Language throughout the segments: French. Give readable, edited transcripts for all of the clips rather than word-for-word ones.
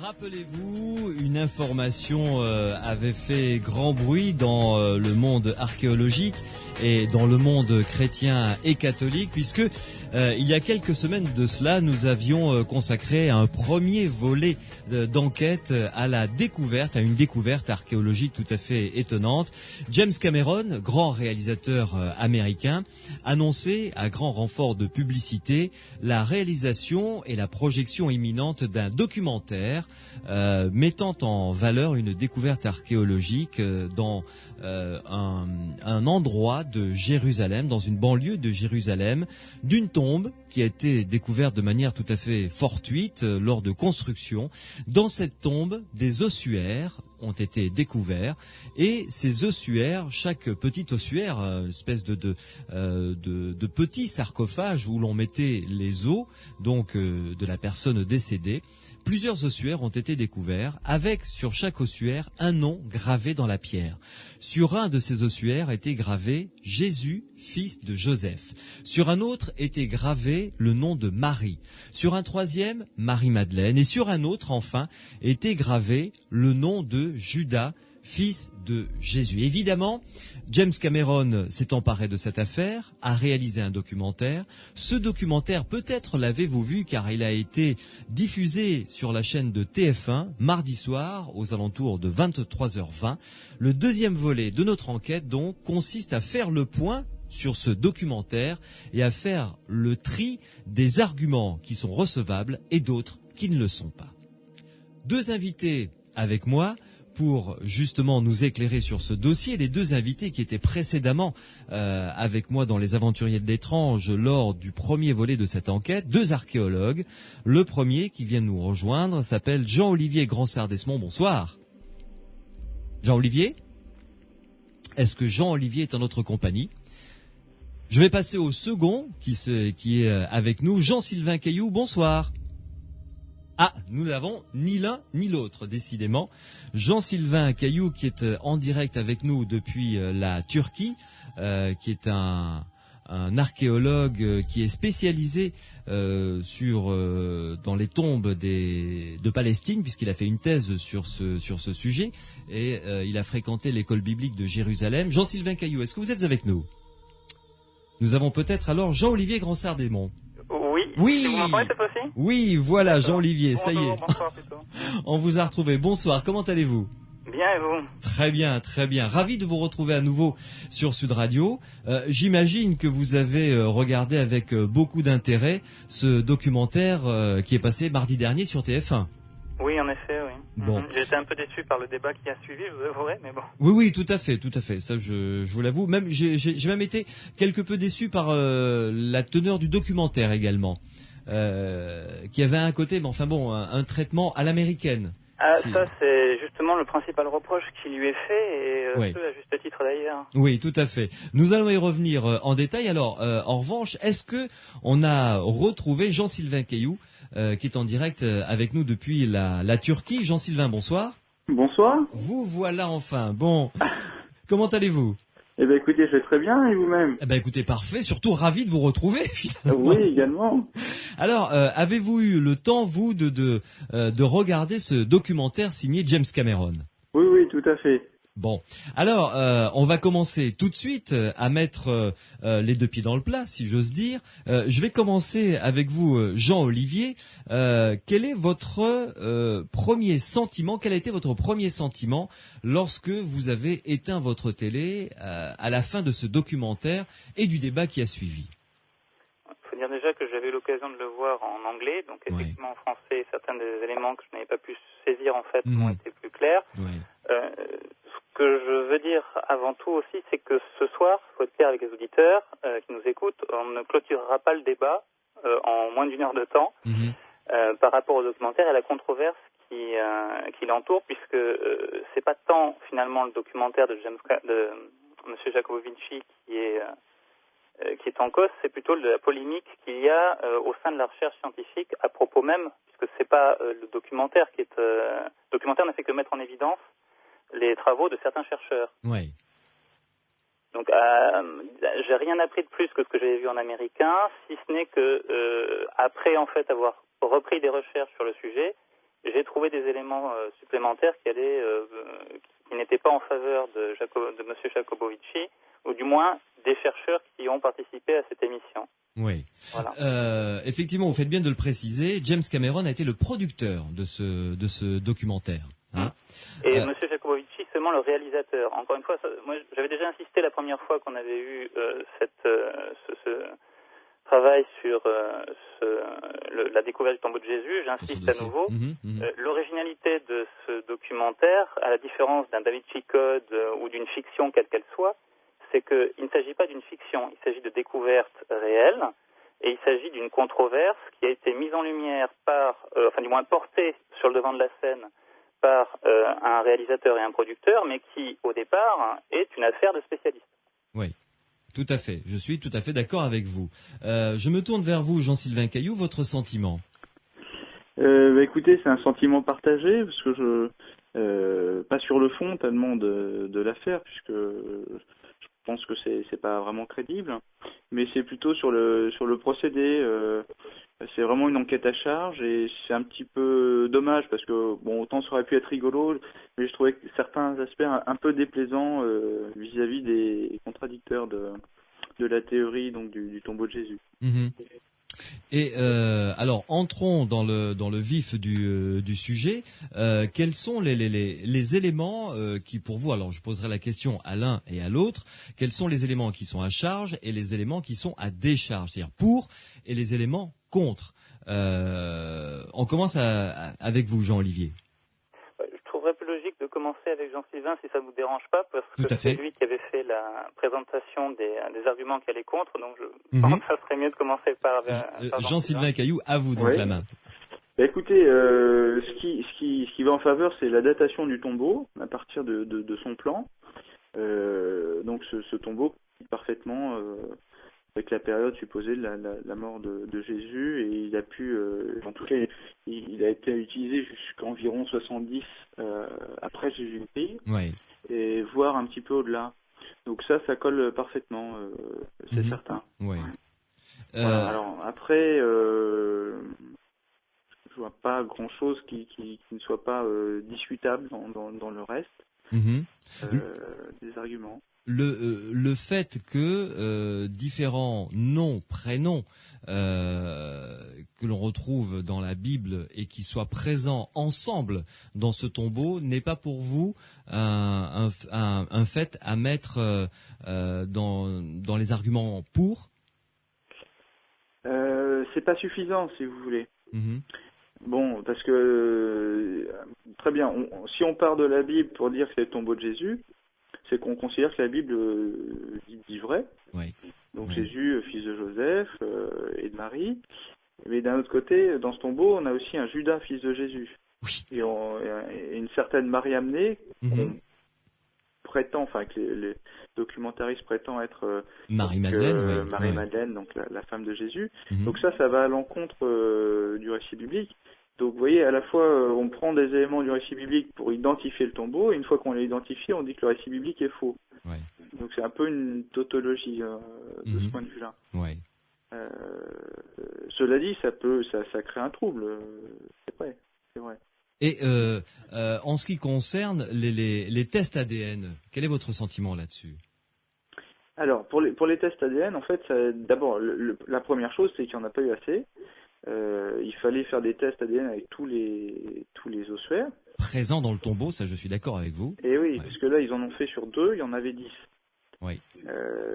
Rappelez-vous, une information avait fait grand bruit dans le monde archéologique et dans le monde chrétien et catholique, puisque il y a quelques semaines de cela, nous avions consacré un premier volet d'enquête à une découverte archéologique tout à fait étonnante. James Cameron, grand réalisateur américain, annonçait à grand renfort de publicité la réalisation et la projection imminente d'un documentaire mettant en valeur une découverte archéologique dans un endroit de Jérusalem, dans une banlieue de Jérusalem, d'une tombe qui a été découverte de manière tout à fait fortuite lors de construction. Dans cette tombe, des ossuaires ont été découverts et ces ossuaires, chaque petit ossuaire, une espèce de petit sarcophage où l'on mettait les os donc de la personne décédée. Plusieurs ossuaires ont été découverts avec sur chaque ossuaire un nom gravé dans la pierre. Sur un de ces ossuaires était gravé Jésus, fils de Joseph. Sur un autre était gravé le nom de Marie. Sur un troisième, Marie-Madeleine. Et sur un autre, enfin, était gravé le nom de Judas, fils de Jésus. Évidemment, James Cameron s'est emparé de cette affaire, a réalisé un documentaire. Ce documentaire, peut-être l'avez-vous vu car il a été diffusé sur la chaîne de TF1 mardi soir aux alentours de 23h20. Le deuxième volet de notre enquête donc consiste à faire le point sur ce documentaire et à faire le tri des arguments qui sont recevables et d'autres qui ne le sont pas. Deux invités avec moi pour justement nous éclairer sur ce dossier. Les deux invités qui étaient précédemment avec moi dans Les Aventuriers de l'étrange lors du premier volet de cette enquête, deux archéologues. Le premier qui vient nous rejoindre s'appelle Jean-Olivier Gransart-Desmond. Bonsoir. Jean-Olivier ? Est-ce que Jean-Olivier est en notre compagnie ? Je vais passer au second qui est avec nous, Jean-Sylvain Cailloux. Bonsoir. Ah, nous n'avons ni l'un ni l'autre, décidément. Jean-Sylvain Cailloux qui est en direct avec nous depuis la Turquie, qui est un archéologue qui est spécialisé dans les tombes de Palestine, puisqu'il a fait une thèse sur ce sujet, et il a fréquenté l'école biblique de Jérusalem. Jean-Sylvain Cailloux, est-ce que vous êtes avec nous ? Nous avons peut-être alors Jean-Olivier Gransart-Desmond. Oui, vous m'entendez cette fois-ci ? Oui, voilà, d'accord. Jean-Olivier, ça y est. Bonsoir plutôt. On vous a retrouvé. Bonsoir, comment allez-vous ? Bien, et vous ? Très bien, très bien. Ravi de vous retrouver à nouveau sur Sud Radio. J'imagine que vous avez regardé avec beaucoup d'intérêt ce documentaire qui est passé mardi dernier sur TF1. Oui, en effet, oui. Bon. J'ai été un peu déçu par le débat qui a suivi, je vous avouerai, mais bon. Oui, tout à fait. Ça, je vous l'avoue. Même, j'ai même été quelque peu déçu par la teneur du documentaire également, qui avait un côté, mais enfin bon, un traitement à l'américaine. Ça, c'est justement le principal reproche qui lui est fait, et Oui. ce, à juste titre d'ailleurs. Oui, tout à fait. Nous allons y revenir en détail. Alors, en revanche, est-ce que on a retrouvé Jean-Sylvain Cailloux, qui est en direct avec nous depuis la Turquie. Jean-Sylvain, bonsoir. Bonsoir. Vous voilà enfin. Bon, comment allez-vous ? Eh bien, écoutez, je vais très bien, et vous-même ? Eh ben, écoutez, parfait. Surtout ravi de vous retrouver, finalement. Oui, également. Alors, avez-vous eu le temps, vous, de regarder ce documentaire signé James Cameron ? Oui, tout à fait. Bon, alors on va commencer tout de suite à mettre les deux pieds dans le plat, si j'ose dire. Je vais commencer avec vous, Jean-Olivier. Quel est votre premier sentiment ? Quel a été votre premier sentiment lorsque vous avez éteint votre télé à la fin de ce documentaire et du débat qui a suivi ? Il faut dire déjà que j'avais eu l'occasion de le voir en anglais, donc effectivement en français, certains des éléments que je n'avais pas pu saisir en fait ont été plus clairs. Ce que je veux dire avant tout aussi, c'est que ce soir, il faut être clair avec les auditeurs qui nous écoutent, on ne clôturera pas le débat en moins d'une heure de temps par rapport au documentaire et à la controverse qui l'entoure, puisque c'est pas tant finalement le documentaire de Monsieur Jacopo Vinci qui est en cause, c'est plutôt la polémique qu'il y a au sein de la recherche scientifique à propos même, puisque c'est pas le documentaire le documentaire ne fait que mettre en évidence les travaux de certains chercheurs. Oui. Donc, j'ai rien appris de plus que ce que j'avais vu en américain, si ce n'est que après en fait avoir repris des recherches sur le sujet, j'ai trouvé trouvé des éléments supplémentaires qui n'étaient pas en faveur de Monsieur Jacobovici, ou du moins des chercheurs qui ont participé à cette émission. Oui. Voilà. Effectivement, vous faites bien de le préciser. James Cameron a été le producteur de ce documentaire. Hein. Et Monsieur Jacobovici, seulement le réalisateur. Encore une fois, moi, j'avais déjà insisté la première fois qu'on avait eu ce travail sur la découverte du tombeau de Jésus. J'insiste à nouveau. L'originalité de ce documentaire, à la différence d'un Da Vinci Code ou d'une fiction quelle qu'elle soit, c'est qu'il ne s'agit pas d'une fiction, il s'agit de découvertes réelles, et il s'agit d'une controverse qui a été mise en lumière du moins portée sur le devant de la scène par un réalisateur et un producteur, mais qui, au départ, est une affaire de spécialistes. Oui, tout à fait. Je suis tout à fait d'accord avec vous. Je me tourne vers vous, Jean-Sylvain Caillou, votre sentiment? Écoutez, c'est un sentiment partagé, parce que pas sur le fond tellement de l'affaire, puisque je pense que c'est pas vraiment crédible, mais c'est plutôt sur le procédé. C'est vraiment une enquête à charge et c'est un petit peu dommage parce que bon, autant ça aurait pu être rigolo, mais je trouvais certains aspects un peu déplaisants vis-à-vis des contradicteurs de la théorie donc du tombeau de Jésus. Et alors entrons dans le vif du sujet. Quels sont les éléments qui pour vous, alors je poserai la question à l'un et à l'autre, quels sont les éléments qui sont à charge et les éléments qui sont à décharge, c'est-à-dire pour et les éléments contre. On commence avec vous, Jean-Olivier. Je trouverais plus logique de commencer avec Jean-Sylvain si ça ne vous dérange pas, parce que c'est lui qui avait fait la présentation des arguments qui allaient contre, donc je pense que ça serait mieux de commencer par Jean-Sylvain Caillou, à vous donc la main. Écoutez, ce qui va en faveur, c'est la datation du tombeau à partir de son plan. Donc ce tombeau parfaitement avec la période supposée de la mort de Jésus, et il a pu, en tout cas, il a été utilisé jusqu'à environ 70 après Jésus-Christ, et voire un petit peu au-delà. Donc ça colle parfaitement, c'est certain. Voilà, alors après, je vois pas grand-chose qui ne soit pas discutable dans le reste des arguments. Le fait que différents noms, prénoms que l'on retrouve dans la Bible et qui soient présents ensemble dans ce tombeau n'est pas pour vous un fait à mettre dans les arguments pour? C'est pas suffisant, si vous voulez. Bon, parce que très bien, si on part de la Bible pour dire que c'est le tombeau de Jésus, c'est qu'on considère que la Bible dit vrai. Donc Jésus, fils de Joseph et de Marie. Mais d'un autre côté, dans ce tombeau, on a aussi un Judas, fils de Jésus. Et une certaine Marie amenée, qu'on prétend, enfin que les documentaristes prétendent être Marie-Madeleine, Marie-Madeleine, donc la femme de Jésus. Donc ça va à l'encontre du récit biblique. Donc vous voyez, à la fois on prend des éléments du récit biblique pour identifier le tombeau, et une fois qu'on l'a identifié, on dit que le récit biblique est faux. Donc c'est un peu une tautologie de ce point de vue-là. Cela dit, ça crée un trouble, c'est vrai. Et en ce qui concerne les tests ADN, quel est votre sentiment là-dessus? Alors pour les tests ADN, en fait, d'abord la première chose, c'est qu'il n'y en a pas eu assez. Il fallait faire des tests ADN avec tous les ossuaires présents dans le tombeau, ça je suis d'accord avec vous. Et oui, parce que là ils en ont fait sur 2, il y en avait 10.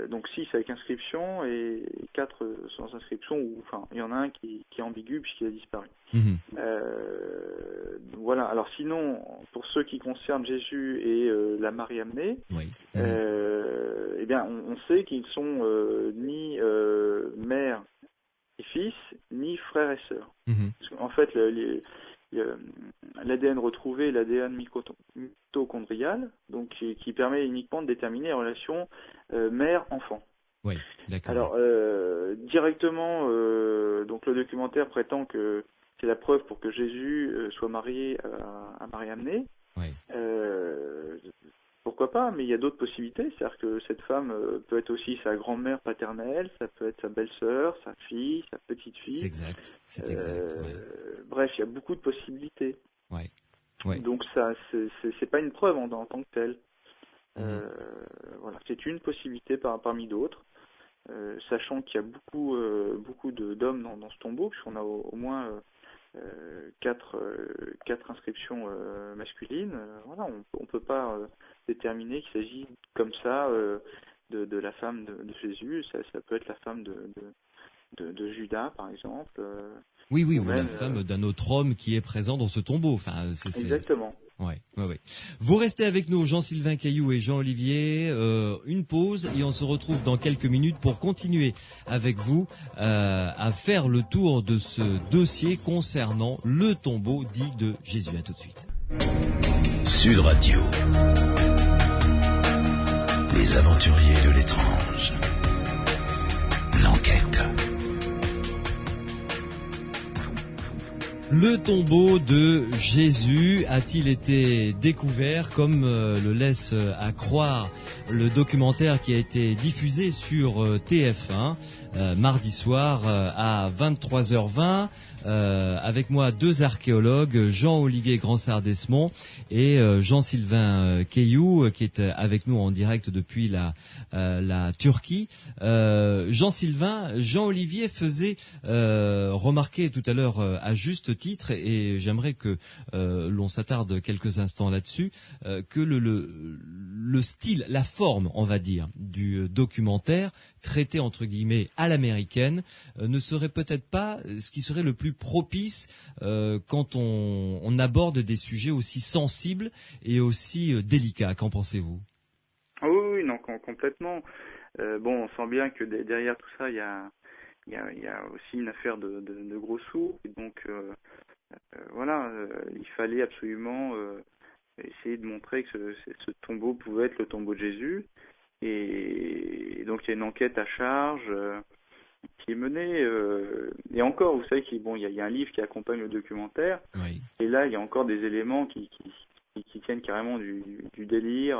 Donc 6 avec inscription et 4 sans inscription, ou enfin il y en a un qui est ambigu puisqu'il a disparu. Voilà, alors sinon pour ceux qui concernent Jésus et la Marie amenée, eh bien on sait qu'ils sont ni mère et fils, ni frères et sœurs. En fait, l'ADN retrouvé est l'ADN mitochondrial, donc qui permet uniquement de déterminer la relation mère-enfant. Alors, directement, donc le documentaire prétend que c'est la preuve pour que Jésus soit marié à Marie amenée. Pourquoi pas, mais il y a d'autres possibilités, c'est-à-dire que cette femme peut être aussi sa grand-mère paternelle, ça peut être sa belle-sœur, sa fille, sa petite-fille. C'est exact. Bref, il y a beaucoup de possibilités. Ouais. Ouais. Donc ça, c'est pas une preuve en tant que telle. Voilà, c'est une possibilité parmi d'autres. Sachant qu'il y a beaucoup d'hommes dans ce tombeau, puisqu'on a au moins 4 inscriptions masculines. Voilà, on peut pas déterminer qu'il s'agit comme ça de la femme de Jésus. Ça peut être la femme de Judas, par exemple. Oui, ou même, la femme d'un autre homme qui est présent dans ce tombeau. Enfin, exactement. Ouais. Vous restez avec nous, Jean-Sylvain Cailloux et Jean-Olivier. Une pause et on se retrouve dans quelques minutes pour continuer avec vous à faire le tour de ce dossier concernant le tombeau dit de Jésus. À tout de suite. Sud Radio. Les aventuriers de l'étrange. L'enquête. Le tombeau de Jésus a-t-il été découvert comme le laisse à croire le documentaire qui a été diffusé sur TF1 mardi soir à 23h20 avec moi 2 archéologues, Jean-Olivier Gransart-Desmond et Jean-Sylvain Cailloux qui est avec nous en direct depuis la Turquie. Jean-Sylvain, Jean-Olivier faisait remarquer tout à l'heure à juste titre, et j'aimerais que l'on s'attarde quelques instants là-dessus, que le style, la forme, on va dire, du documentaire traité entre guillemets à l'américaine ne serait peut-être pas ce qui serait le plus propice quand on aborde des sujets aussi sensibles et aussi délicats. Qu'en pensez-vous ? Oui, non, complètement. On sent bien que derrière tout ça, il y a aussi une affaire de gros sous. Et donc, il fallait absolument essayer de montrer que ce tombeau pouvait être le tombeau de Jésus. Et donc, il y a une enquête à charge qui est menée. Et encore, vous savez qu'il y a un livre qui accompagne le documentaire. Oui. Et là, il y a encore des éléments qui tiennent carrément du délire.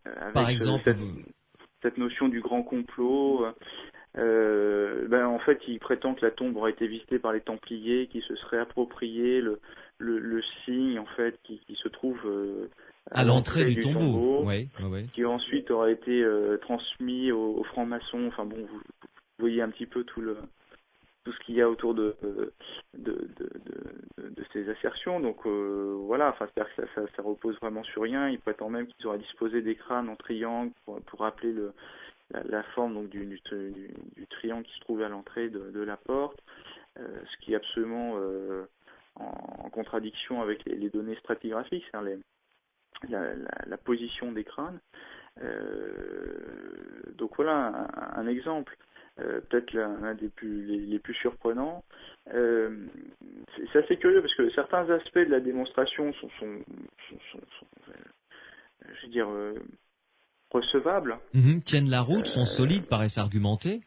Avec Par exemple, cette notion du grand complot. En fait, il prétend que la tombe aurait été visitée par les Templiers, qui se seraient approprié le signe en fait qui se trouve à l'entrée du tombeau. Oui. Qui ensuite aurait été transmis aux francs-maçons. Enfin bon, vous voyez un petit peu tout ce qu'il y a autour de ces assertions. Donc c'est-à-dire que ça repose vraiment sur rien. Il prétend même qu'ils auraient disposé des crânes en triangle pour rappeler la forme donc du triangle qui se trouve à l'entrée de la porte, ce qui est absolument en contradiction avec les données stratigraphiques, c'est-à-dire la position des crânes. Donc voilà un exemple. Peut-être l'un des les plus surprenants. C'est assez curieux parce que certains aspects de la démonstration sont je veux dire, recevables. Tiennent la route, sont solides, paraissent argumentés.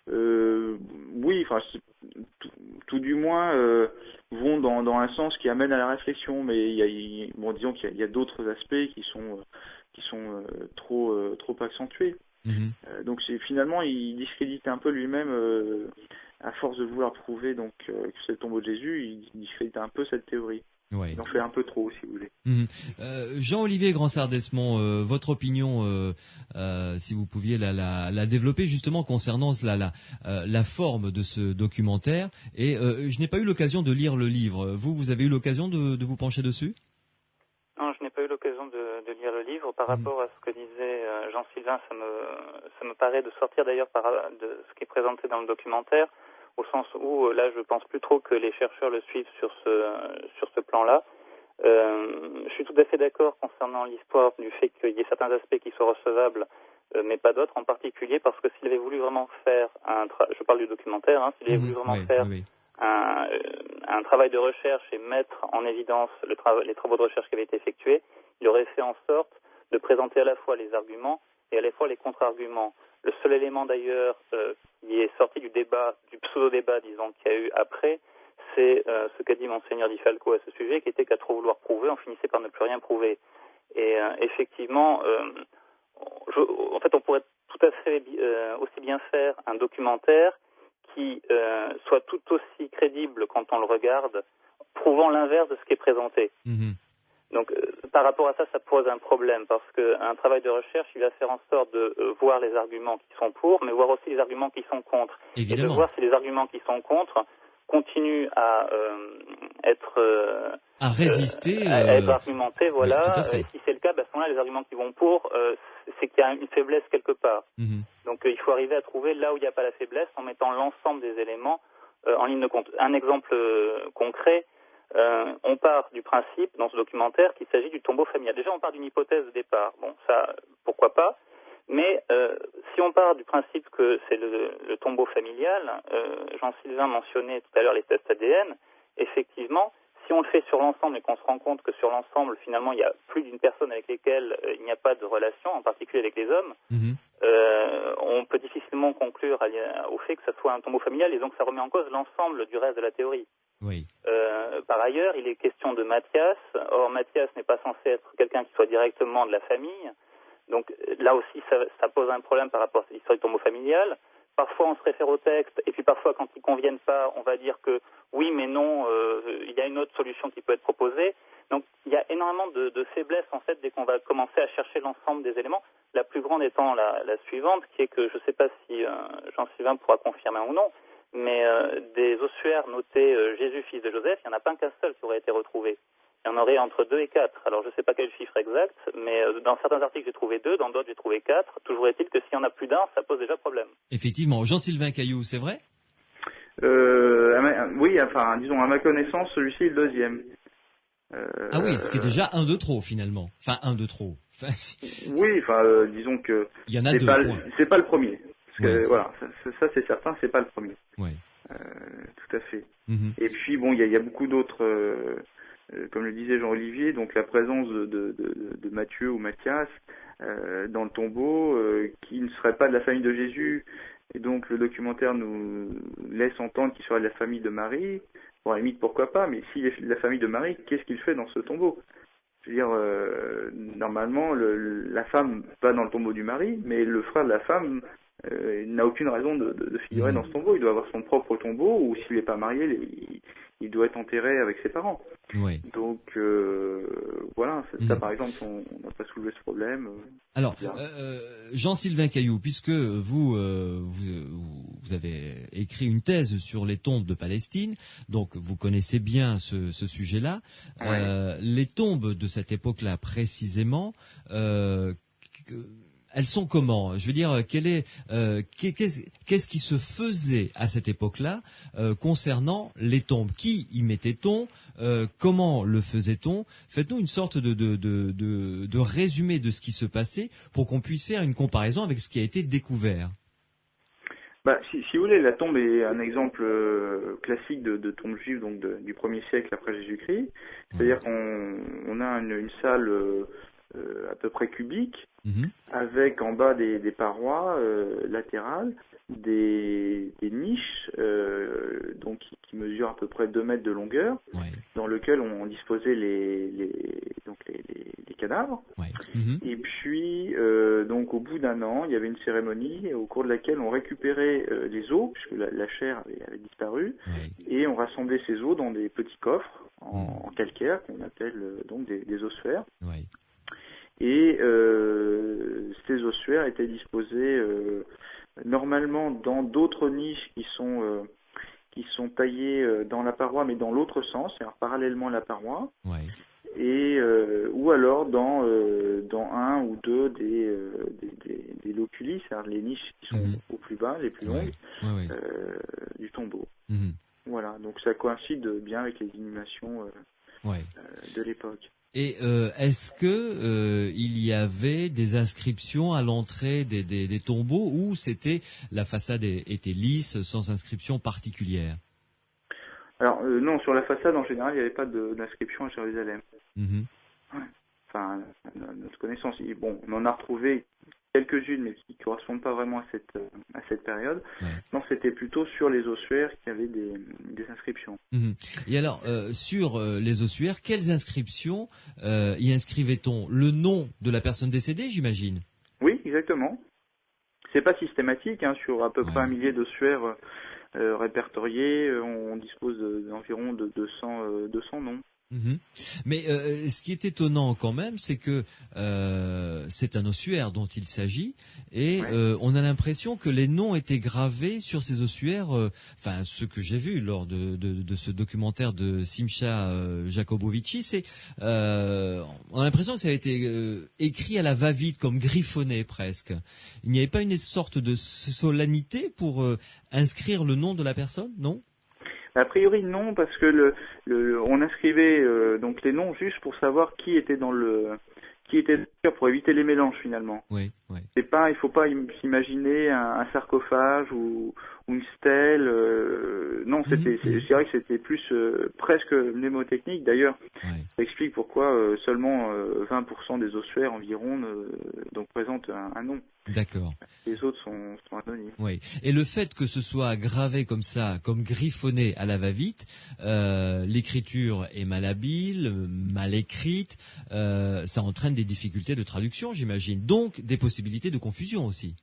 Oui, enfin, tout du moins vont dans un sens qui amène à la réflexion, mais disons qu'il y a d'autres aspects qui sont trop accentués. Donc finalement il discrédite un peu lui-même à force de vouloir prouver donc que c'est le tombeau de Jésus, il discrédite un peu cette théorie. Ouais. Il en fait un peu trop, si vous voulez. Jean-Olivier Gransart-Desmond, votre opinion, si vous pouviez la développer justement concernant la forme de ce documentaire. Et je n'ai pas eu l'occasion de lire le livre. Vous avez eu l'occasion de vous pencher dessus ? Non, je n'ai pas eu l'occasion de lire le livre. Par rapport à ce que disait Jean-Sylvain, ça me paraît de sortir d'ailleurs de ce qui est présenté dans le documentaire, au sens où là je pense plus trop que les chercheurs le suivent sur ce plan-là. Je suis tout à fait d'accord concernant l'histoire du fait qu'il y ait certains aspects qui soient recevables, mais pas d'autres, en particulier parce que s'il avait voulu vraiment faire je parle du documentaire, s'il avait voulu vraiment faire un travail de recherche et mettre en évidence les travaux de recherche qui avaient été effectués, il aurait fait en sorte de présenter à la fois les arguments et à la fois les contre-arguments. Le seul élément d'ailleurs qui est sorti du débat, du pseudo-débat, disons, qu'il y a eu après, c'est ce qu'a dit Monseigneur Di Falco à ce sujet, qui était qu'à trop vouloir prouver, on finissait par ne plus rien prouver. Et effectivement, en fait, on pourrait tout à fait aussi bien faire un documentaire qui soit tout aussi crédible quand on le regarde prouvant l'inverse de ce qui est présenté. Donc, par rapport à ça, ça pose un problème, parce qu'un travail de recherche, il va faire en sorte de voir les arguments qui sont pour, mais voir aussi les arguments qui sont contre. Évidemment. Et de voir si les arguments qui sont contre continuent à être... à résister. À être argumentés, voilà. Oui, tout à fait. Et si c'est le cas, à ce moment-là, les arguments qui vont pour, c'est qu'il y a une faiblesse quelque part. Donc, il faut arriver à trouver là où il n'y a pas la faiblesse en mettant l'ensemble des éléments en ligne de compte. Un exemple concret, on part du principe, dans ce documentaire, qu'il s'agit du tombeau familial. Déjà, on part d'une hypothèse de départ. Bon, ça, pourquoi pas. Mais si on part du principe que c'est le tombeau familial, Jean-Sylvain mentionnait tout à l'heure les tests ADN, effectivement, si on le fait sur l'ensemble et qu'on se rend compte que sur l'ensemble, finalement, il y a plus d'une personne avec lesquelles il n'y a pas de relation, en particulier avec les hommes, on peut difficilement conclure au fait que ça soit un tombeau familial, et donc ça remet en cause l'ensemble du reste de la théorie. Oui. Par ailleurs, il est question de Mathias. Or, Mathias n'est pas censé être quelqu'un qui soit directement de la famille. Donc là aussi, ça pose un problème par rapport à l'histoire du tombeau familial. Parfois, on se réfère au texte, et puis parfois, quand ils ne conviennent pas, on va dire que oui, mais non, il y a une autre solution qui peut être proposée. Donc, il y a énormément de faiblesses, en fait, dès qu'on va commencer à chercher l'ensemble des éléments. La plus grande étant la suivante, qui est que, je ne sais pas si Jean-Sylvain pourra confirmer ou non, mais des ossuaires notés Jésus, fils de Joseph, il n'y en a pas qu'un seul qui aurait été retrouvé. Il y en aurait entre 2 et 4. Alors, je ne sais pas quel chiffre exact, mais dans certains articles, j'ai trouvé 2, dans d'autres, j'ai trouvé 4. Toujours est-il que s'il y en a plus d'un, ça pose déjà problème. Effectivement. Jean-Sylvain Caillou, c'est vrai ? Oui, enfin, disons, à ma connaissance, celui-ci est le deuxième. Ah oui, ce qui est déjà un de trop, finalement. Enfin, un de trop. Enfin, oui, enfin, disons que... Il y en a deux, c'est pas le premier. Parce que, voilà, ça c'est certain, c'est pas le premier. Ouais. Tout à fait. Et puis, bon, il y a beaucoup d'autres... comme le disait Jean-Olivier, donc la présence de Matthieu ou Mathias dans le tombeau, qui ne serait pas de la famille de Jésus, et donc le documentaire nous laisse entendre qu'il serait de la famille de Marie. Bon, à la limite, pourquoi pas, mais s'il est de la famille de Marie, qu'est-ce qu'il fait dans ce tombeau ? Je veux dire, normalement, la femme va dans le tombeau du mari, mais le frère de la femme n'a aucune raison de figurer dans ce tombeau. Il doit avoir son propre tombeau, ou s'il n'est pas marié, il doit être enterré avec ses parents. Oui. Donc, voilà, ça par exemple, on n'a pas soulevé ce problème. Alors, Jean-Sylvain Caillou, puisque vous avez écrit une thèse sur les tombes de Palestine, donc vous connaissez bien ce sujet-là. Ouais. Les tombes de cette époque-là, précisément, elles sont comment ? Je veux dire, qu'est-ce qui se faisait à cette époque-là concernant les tombes ? Qui y mettait-on ? Comment le faisait-on ? Faites-nous une sorte de résumé de ce qui se passait pour qu'on puisse faire une comparaison avec ce qui a été découvert. Bah, si vous voulez, la tombe est un exemple classique de tombe juive, donc du 1er siècle après Jésus-Christ. C'est-à-dire qu'on a une salle à peu près cubique, avec en bas des parois latérales, des niches donc qui mesurent à peu près 2 mètres de longueur, dans lesquelles on disposait les cadavres. Et puis donc au bout d'1 an, il y avait une cérémonie au cours de laquelle on récupérait les os, puisque la chair avait disparu, et on rassemblait ces os dans des petits coffres en calcaire qu'on appelle donc des ossuaires. Et ces ossuaires étaient disposés normalement dans d'autres niches qui sont taillées dans la paroi, mais dans l'autre sens, c'est-à-dire parallèlement à la paroi, et ou alors dans un ou deux des loculi, c'est-à-dire les niches qui sont au plus bas, les plus longues, du tombeau. Voilà, donc ça coïncide bien avec les inhumations de l'époque. Et est-ce que il y avait des inscriptions à l'entrée des tombeaux, ou c'était la façade était lisse, sans inscription particulière ? Alors non, sur la façade en général, il n'y avait pas d'inscription à Jérusalem. Enfin, à notre connaissance, bon, on en a retrouvé quelques-unes, mais qui ne correspondent pas vraiment à cette période. Non, c'était plutôt sur les ossuaires qu'il y avait des inscriptions. Et alors, sur les ossuaires, quelles inscriptions y inscrivait-on ? Le nom de la personne décédée, j'imagine ? Oui, exactement. C'est pas systématique, sur à peu près 1 millier d'ossuaires répertoriés. On dispose d'environ de 200 noms. Mmh. Mais ce qui est étonnant quand même, c'est que c'est un ossuaire dont il s'agit, et on a l'impression que les noms étaient gravés sur ces ossuaires. Enfin, ce que j'ai vu lors de ce documentaire de Simcha Jacobovici, c'est on a l'impression que ça a été écrit à la va-vite, comme griffonné presque. Il n'y avait pas une sorte de solennité pour inscrire le nom de la personne, non? A priori non, parce que on inscrivait donc les noms juste pour savoir qui était pour éviter les mélanges finalement. Oui. Il faut pas s'imaginer un sarcophage ou une stèle. Non, c'est vrai que c'était plus presque mnémotechnique. D'ailleurs, ça explique pourquoi seulement 20% des ossuaires environ donc présentent un nom. D'accord. Les autres sont anonymes. Oui. Et le fait que ce soit gravé comme ça, comme griffonné à la va-vite, l'écriture est malhabile, mal écrite, ça entraîne des difficultés de traduction, j'imagine. Donc, des possibilités de confusion aussi.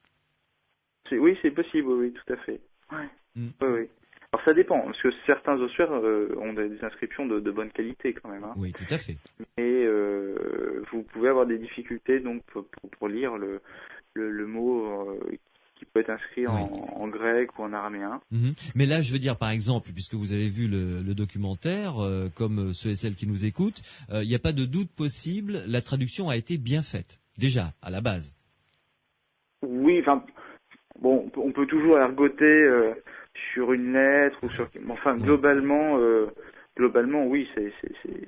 Oui, c'est possible, oui, tout à fait. Ouais. Oui. Alors ça dépend, parce que certains ossuaires ont des inscriptions de bonne qualité quand même. Hein. Oui, tout à fait. Et vous pouvez avoir des difficultés donc pour lire le mot qui peut être inscrit en grec ou en araméen. Mais là, je veux dire, par exemple, puisque vous avez vu le documentaire, comme ceux et celles qui nous écoutent, il n'y a pas de doute possible, la traduction a été bien faite, déjà, à la base. Oui, bon, on peut toujours ergoter sur une lettre ou sur. Enfin, globalement, oui,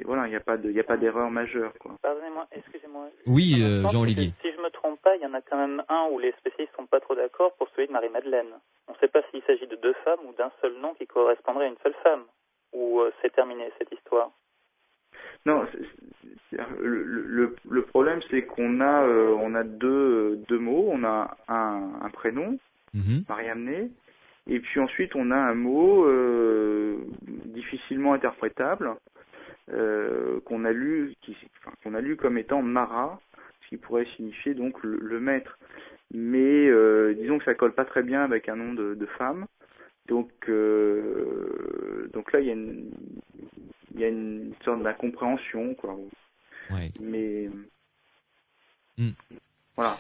voilà, il n'y a pas d'erreur majeure, quoi. Pardonnez-moi, excusez-moi. Oui, Jean-Olivier. Si je me trompe pas, il y en a quand même un où les spécialistes sont pas trop d'accord pour celui de Marie-Madeleine. On ne sait pas s'il s'agit de deux femmes ou d'un seul nom qui correspondrait à une seule femme. Ou c'est terminé cette histoire. Non, le problème c'est qu'on a deux mots. On a un prénom, Marie-Amenée, et puis ensuite on a un mot difficilement interprétable qu'on a lu comme étant Mara, ce qui pourrait signifier donc le maître. Mais disons que ça colle pas très bien avec un nom de femme. Donc là il y a une sorte d'incompréhension, quoi. Ouais. Mais voilà,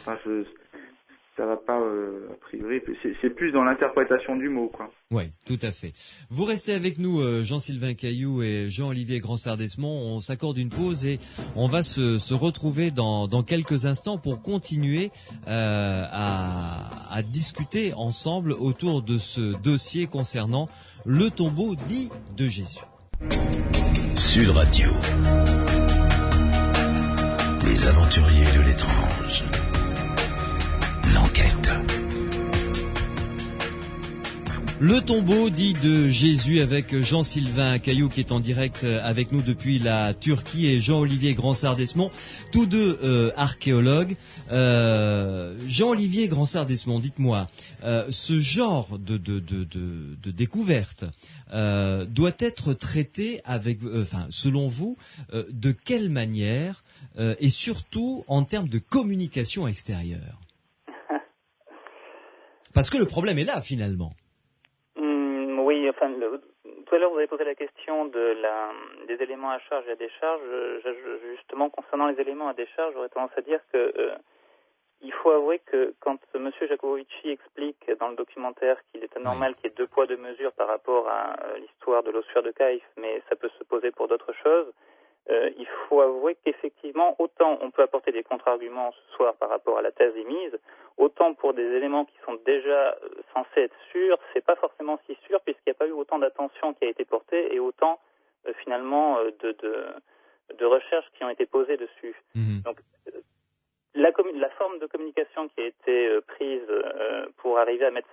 ça va pas a priori. C'est plus dans l'interprétation du mot, quoi. Oui, tout à fait. Vous restez avec nous, Jean-Sylvain Cailloux et Jean-Olivier Gransart-Desmond. On s'accorde une pause et on va se retrouver dans quelques instants pour continuer à discuter ensemble autour de ce dossier concernant le tombeau dit de Jésus. Sud Radio. Les aventuriers de l'étrange. L'enquête. Le tombeau dit de Jésus avec Jean-Sylvain Cailloux qui est en direct avec nous depuis la Turquie et Jean-Olivier Gransart-Desmond, tous deux archéologues. Jean-Olivier Gransart-Desmond, dites-moi, ce genre de découverte doit être traité avec, selon vous, de quelle manière et surtout en termes de communication extérieure? Parce que le problème est là finalement. Oui, tout à l'heure vous avez posé la question des éléments à charge et à décharge. Justement, concernant les éléments à décharge, j'aurais tendance à dire que il faut avouer que quand M. Jacobovici explique dans le documentaire qu'il est anormal qu'il y ait deux poids deux mesures par rapport à l'histoire de l'ossuaire de Caïphe, mais ça peut se poser pour d'autres choses, il faut avouer qu'effectivement, autant on peut apporter des contre-arguments ce soir par rapport à la thèse émise, autant pour des éléments qui sont déjà censés être sûrs, c'est pas forcément si sûr puisqu'il n'y a pas eu autant d'attention qui a été portée et autant finalement de recherches qui ont été posées dessus. Donc la forme de communication qui a été prise pour arriver à mettre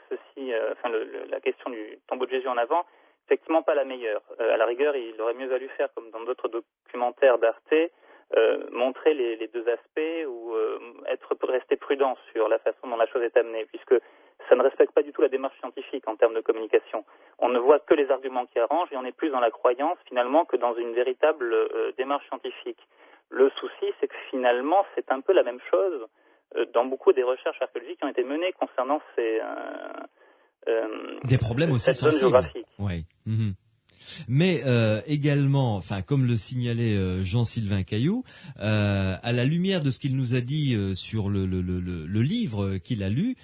la question du tombeau de Jésus en avant, effectivement pas la meilleure. À la rigueur, il aurait mieux valu faire comme dans d'autres documentaires d'Arte, montrer les deux aspects ou rester prudent sur la façon dont la chose est amenée, puisque ça ne respecte pas du tout la démarche scientifique en termes de communication. On ne voit que les arguments qui arrangent et on est plus dans la croyance finalement que dans une véritable démarche scientifique. Le souci, c'est que finalement, c'est un peu la même chose dans beaucoup des recherches archéologiques qui ont été menées concernant des problèmes aussi cette zone sensibles. géographique. Oui. Mm-hmm. Mais également, enfin comme le signalait Jean-Sylvain Caillou, à la lumière de ce qu'il nous a dit sur le livre qu'il a lu,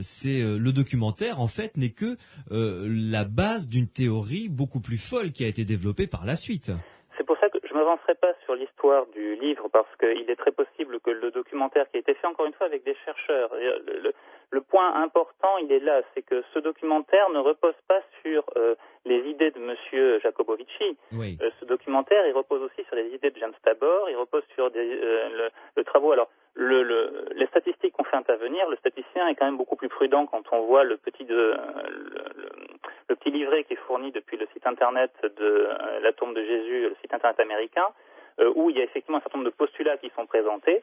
c'est le documentaire en fait n'est que la base d'une théorie beaucoup plus folle qui a été développée par la suite. C'est pour ça que je ne m'avancerai pas sur l'histoire du livre, parce qu'il est très possible que le documentaire qui a été fait, encore une fois, avec des chercheurs, le point important, il est là, c'est que ce documentaire ne repose pas sur les idées de M. Jacobovici. Oui. Ce documentaire, il repose aussi sur les idées de James Tabor, il repose sur le travaux. Alors, les statistiques qu'on fait intervenir, le statisticien est quand même beaucoup plus prudent quand on voit le petit livret qui est fourni depuis le site internet de la tombe de Jésus, le site internet américain, où il y a effectivement un certain nombre de postulats qui sont présentés.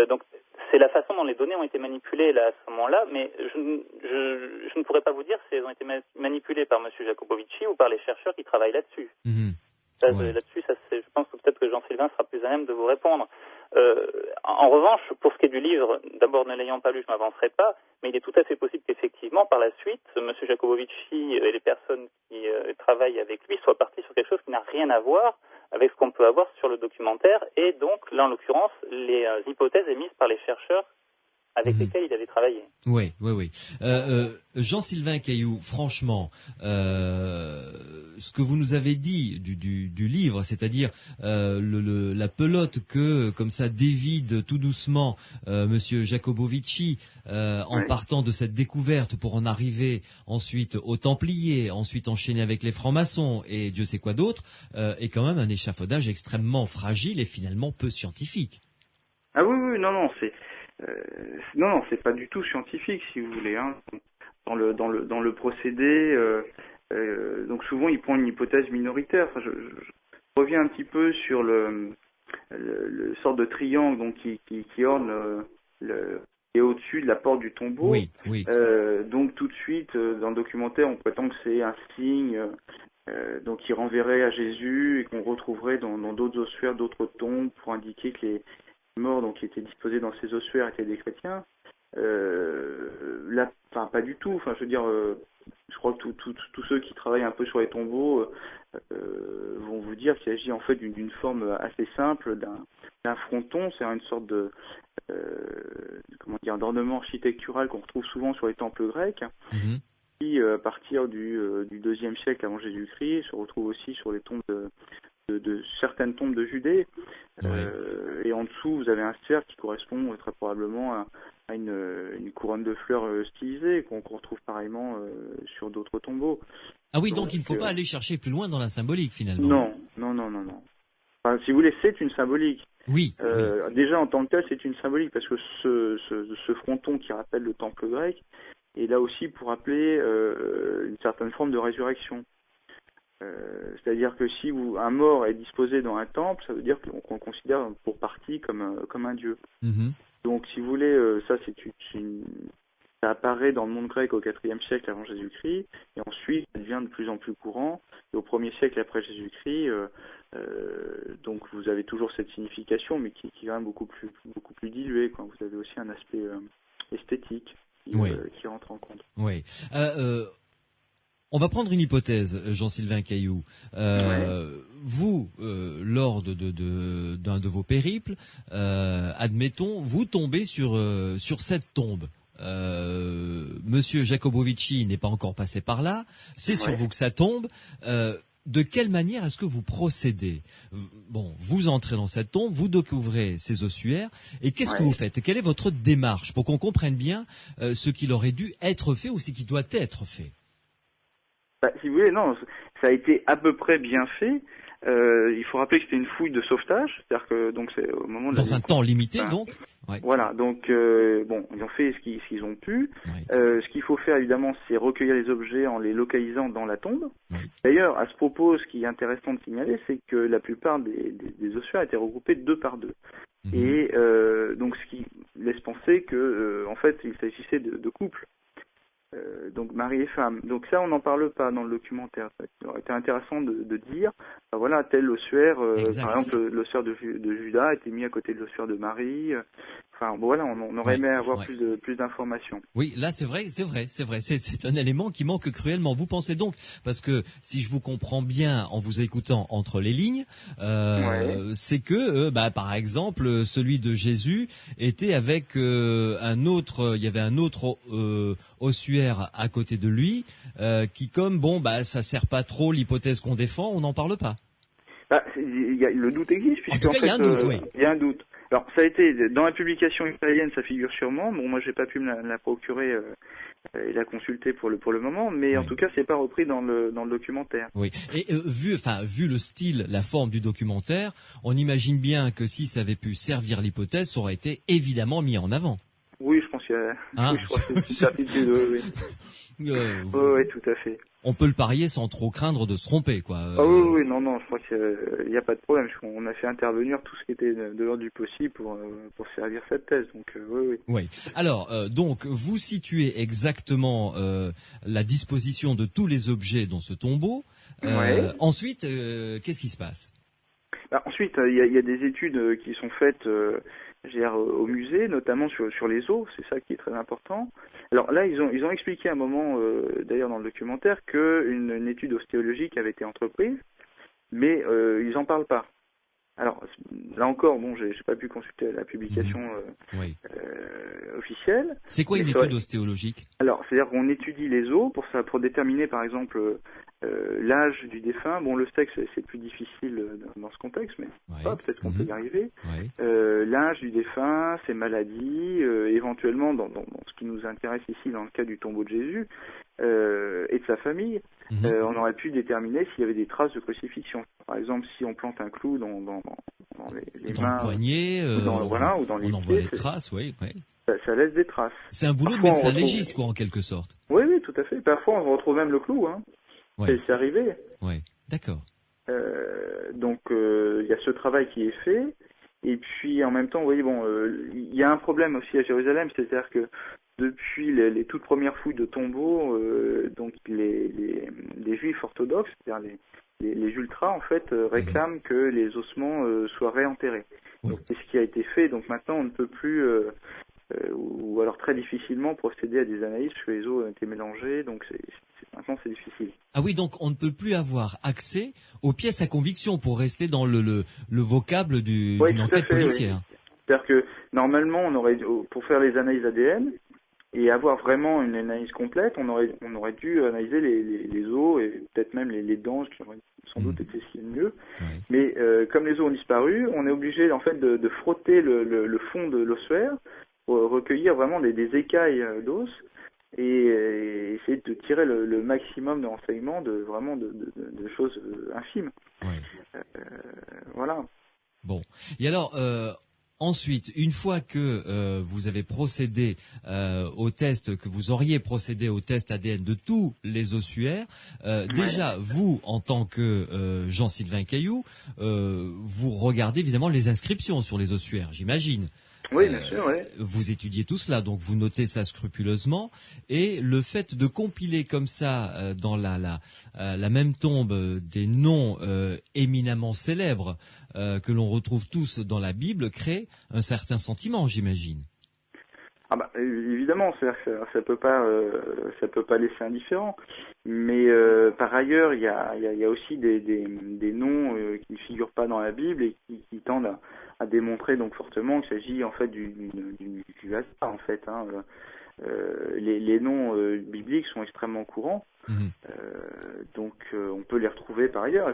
Donc c'est la façon dont les données ont été manipulées là, à ce moment-là, mais je ne pourrais pas vous dire si elles ont été manipulées par M. Jacobovici ou par les chercheurs qui travaillent là-dessus. Mm-hmm. Là-dessus, je pense que peut-être que Jean-Sylvain sera plus à même de vous répondre. En revanche, pour ce qui est du livre, d'abord ne l'ayant pas lu, je ne m'avancerai pas, mais il est tout à fait possible qu'effectivement, par la suite, M. Jacobovici et les personnes qui travaillent avec lui soient partis sur quelque chose qui n'a rien à voir avec ce qu'on peut avoir sur le documentaire, et donc, là en l'occurrence, les hypothèses émises par les chercheurs avec lesquels il avait travaillé. Oui. Jean-Sylvain Caillou, franchement, ce que vous nous avez dit du livre, c'est-à-dire la pelote que, comme ça, dévide tout doucement Monsieur Jacobovici en partant de cette découverte pour en arriver ensuite aux Templiers, ensuite enchaîner avec les francs-maçons et Dieu sait quoi d'autre, est quand même un échafaudage extrêmement fragile et finalement peu scientifique. Ah oui, non, c'est pas du tout scientifique, si vous voulez. Hein. Dans le procédé, donc souvent il prend une hypothèse minoritaire. Enfin, je reviens un petit peu sur le sorte de triangle donc qui orne qui est au-dessus de la porte du tombeau. Oui. Donc tout de suite dans le documentaire on prétend que c'est un signe donc qui renverrait à Jésus et qu'on retrouverait dans d'autres ossuaires, d'autres tombes pour indiquer que les morts donc qui étaient disposés dans ces ossuaires étaient des chrétiens. Là, enfin pas du tout. Enfin, je veux dire, je crois que tous ceux qui travaillent un peu sur les tombeaux vont vous dire qu'il s'agit en fait d'une forme assez simple d'un fronton. C'est une sorte de d'ornement architectural qu'on retrouve souvent sur les temples grecs. Mm-hmm. Qui, à partir du IIe siècle avant Jésus-Christ, se retrouve aussi sur les tombes de certaines tombes de Judée. Et en dessous, vous avez un cercle qui correspond très probablement à une couronne de fleurs stylisée qu'on retrouve pareillement sur d'autres tombeaux. Ah oui, donc il ne faut pas aller chercher plus loin dans la symbolique finalement. Non. Enfin, si vous voulez, c'est une symbolique. Oui. Déjà en tant que tel, c'est une symbolique parce que ce fronton qui rappelle le temple grec est là aussi pour rappeler une certaine forme de résurrection. C'est-à-dire que si un mort est disposé dans un temple, ça veut dire qu'on le considère pour partie comme un dieu. Mm-hmm. Donc, si vous voulez, ça ça apparaît dans le monde grec au IVe siècle avant Jésus-Christ, et ensuite ça devient de plus en plus courant. Et au 1er siècle après Jésus-Christ, donc vous avez toujours cette signification, mais qui est quand même beaucoup plus diluée, quoi. Vous avez aussi un aspect esthétique qui rentre en compte. Oui. On va prendre une hypothèse, Jean-Sylvain Caillou. Vous, lors d'un de vos périples, admettons, vous tombez sur cette tombe. Monsieur Jacobovici n'est pas encore passé par là. C'est sur vous que ça tombe. De quelle manière est-ce que vous procédez ? Bon, vous entrez dans cette tombe, vous découvrez ces ossuaires, et qu'est-ce que vous faites ? Quelle est votre démarche pour qu'on comprenne bien ce qu'il aurait dû être fait ou ce qui doit être fait ? Si vous voulez, non, ça a été à peu près bien fait. Il faut rappeler que c'était une fouille de sauvetage, c'est-à-dire que donc c'est au moment de dans un temps limité, donc. Voilà, donc ils ont fait ce qu'ils ont pu. Ce qu'il faut faire évidemment, c'est recueillir les objets en les localisant dans la tombe. D'ailleurs, à ce propos, ce qui est intéressant de signaler, c'est que la plupart des ossuaires étaient regroupés deux par deux, et donc ce qui laisse penser que en fait il s'agissait de couples. Donc mari et femme. Donc ça, on n'en parle pas dans le documentaire. Ça aurait été intéressant de dire, voilà, tel ossuaire, par exemple, l'ossuaire de Judas a été mis à côté de l'ossuaire de Marie. Enfin, voilà, on aurait aimé avoir plus d'informations. Oui, là c'est vrai. C'est un élément qui manque cruellement. Vous pensez donc, parce que si je vous comprends bien en vous écoutant entre les lignes, c'est que, par exemple, celui de Jésus était avec un autre. Il y avait un autre ossuaire à côté de lui, qui ça sert pas trop l'hypothèse qu'on défend. On n'en parle pas. Le doute existe, puisque en tout cas, il y a un doute. Oui. Il y a un doute. Alors, ça a été dans la publication italienne, ça figure sûrement. Bon, moi, j'ai pas pu me la procurer et la consulter pour le moment, mais en tout cas, c'est pas repris dans le documentaire. Oui. Et vu le style, la forme du documentaire, on imagine bien que si ça avait pu servir l'hypothèse, ça aurait été évidemment mis en avant. Oui, je pense qu'il y a. Oui, je pense que c'est une certitude. Oui, tout à fait. On peut le parier sans trop craindre de se tromper, quoi. Oui, non, je crois qu'il n'y a pas de problème. On a fait intervenir tout ce qui était de l'ordre du possible pour servir cette thèse. Donc, oui. Oui. Alors, donc, vous situez exactement la disposition de tous les objets dans ce tombeau. Ensuite, qu'est-ce qui se passe ? Ensuite, il y a des études qui sont faites au musée, notamment sur les os. C'est ça qui est très important. Alors là, ils ont expliqué à un moment, d'ailleurs dans le documentaire, qu'une étude ostéologique avait été entreprise, mais ils n'en parlent pas. Alors là encore, j'ai pas pu consulter la publication officielle. C'est quoi une étude ostéologique ? Alors, c'est-à-dire qu'on étudie les os pour déterminer, par exemple, l'âge du défunt. Bon, le sexe, c'est plus difficile dans ce contexte, mais peut-être qu'on peut y arriver. L'âge du défunt, ses maladies, éventuellement, dans ce qui nous intéresse ici, dans le cas du tombeau de Jésus, et de sa famille, on aurait pu déterminer s'il y avait des traces de crucifixion. Par exemple, si on plante un clou dans les mains, le poignet, ou dans les pieds, on en voit des traces, ça laisse des traces. C'est un boulot de médecin légiste, quoi, en quelque sorte. Oui, tout à fait. Parfois, on retrouve même le clou, hein. C'est arrivé. Oui, d'accord. Donc, il y a ce travail qui est fait. Et puis, en même temps, vous voyez, il y a un problème aussi à Jérusalem, c'est-à-dire que depuis les toutes premières fouilles de tombeaux, donc les juifs orthodoxes, c'est-à-dire les ultras, en fait, réclament que les ossements soient réenterrés. Donc, c'est ce qui a été fait. Donc, maintenant, on ne peut plus, ou alors très difficilement, procéder à des analyses parce que les os ont été mélangés. Donc, maintenant, c'est difficile. Ah oui, donc on ne peut plus avoir accès aux pièces à conviction pour rester dans le vocable d'une enquête policière. Oui. C'est-à-dire que normalement, on aurait, pour faire les analyses ADN et avoir vraiment une analyse complète, on aurait dû analyser les os et peut-être même les dents, qui auraient sans doute été si mieux. Mais comme les os ont disparu, on est obligé en fait de frotter le fond de l'ossuaire pour recueillir vraiment des écailles d'os. Et essayer de tirer le maximum de renseignements de choses infimes. Voilà. Bon. Et alors, ensuite, une fois que vous avez procédé au test, que vous auriez procédé au test ADN de tous les ossuaires, déjà, vous, en tant que Jean-Sylvain Cailloux, vous regardez évidemment les inscriptions sur les ossuaires, j'imagine. Oui, bien sûr, oui. Vous étudiez tout cela, donc vous notez ça scrupuleusement. Et le fait de compiler comme ça dans la même tombe des noms éminemment célèbres que l'on retrouve tous dans la Bible crée un certain sentiment, j'imagine. Ah bah évidemment, ça peut pas laisser indifférent. Mais par ailleurs, il y a aussi des noms qui ne figurent pas dans la Bible et qui tendent à démontrer donc fortement qu'il s'agit en fait du hasard en fait. Hein. Les noms bibliques sont extrêmement courants, donc on peut les retrouver par ailleurs. Et